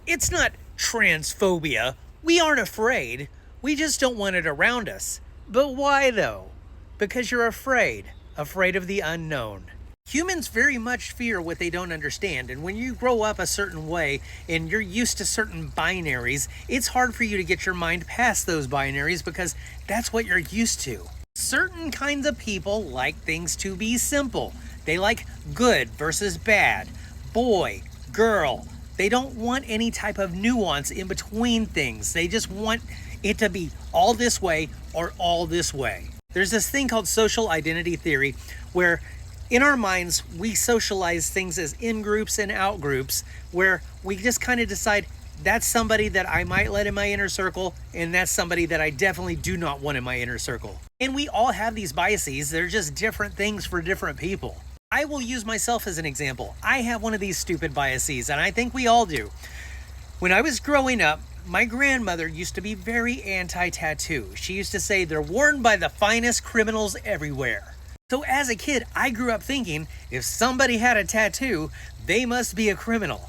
It's not transphobia. We aren't afraid. We just don't want it around us. But why though? Because you're afraid. Afraid of the unknown. Humans very much fear what they don't understand, and when you grow up a certain way and you're used to certain binaries, it's hard for you to get your mind past those binaries because that's what you're used to. Certain kinds of people like things to be simple. They like good versus bad, boy, girl. They don't want any type of nuance in between things. They just want it to be all this way or all this way. There's this thing called social identity theory where in our minds, we socialize things as in groups and out groups, where we just kind of decide that's somebody that I might let in my inner circle, and that's somebody that I definitely do not want in my inner circle. And we all have these biases. They're just different things for different people. I will use myself as an example. I have one of these stupid biases, and I think we all do. When I was growing up, my grandmother used to be very anti-tattoo. She used to say they're worn by the finest criminals everywhere. So as a kid, I grew up thinking if somebody had a tattoo, they must be a criminal.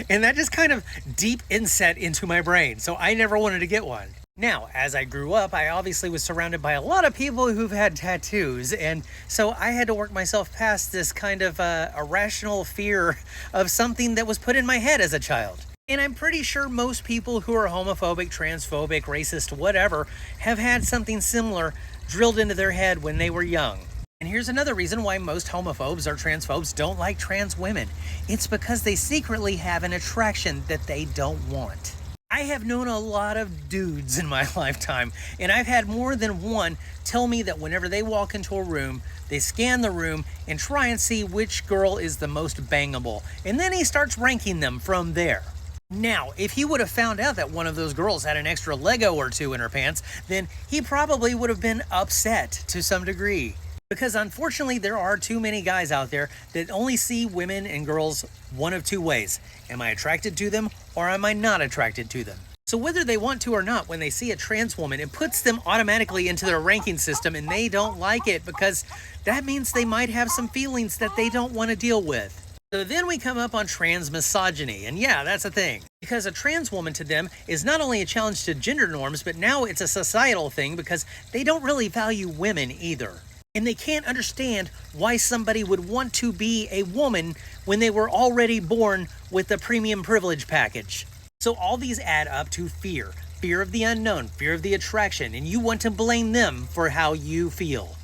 And that just kind of deep inset into my brain, so I never wanted to get one. Now, as I grew up, I obviously was surrounded by a lot of people who've had tattoos, and so I had to work myself past this kind of irrational fear of something that was put in my head as a child. And I'm pretty sure most people who are homophobic, transphobic, racist, whatever, have had something similar drilled into their head when they were young. And here's another reason why most homophobes or transphobes don't like trans women. It's because they secretly have an attraction that they don't want. I have known a lot of dudes in my lifetime, and I've had more than one tell me that whenever they walk into a room, they scan the room and try and see which girl is the most bangable, and then he starts ranking them from there. Now, if he would have found out that one of those girls had an extra Lego or two in her pants, then he probably would have been upset to some degree. Because unfortunately, there are too many guys out there that only see women and girls one of two ways. Am I attracted to them or am I not attracted to them? So whether they want to or not, when they see a trans woman, it puts them automatically into their ranking system and they don't like it because that means they might have some feelings that they don't want to deal with. So then we come up on trans misogyny, and yeah, that's a thing. Because a trans woman to them is not only a challenge to gender norms, but now it's a societal thing because they don't really value women either. And they can't understand why somebody would want to be a woman when they were already born with the premium privilege package. So all these add up to fear. Fear of the unknown, fear of the attraction, and you want to blame them for how you feel.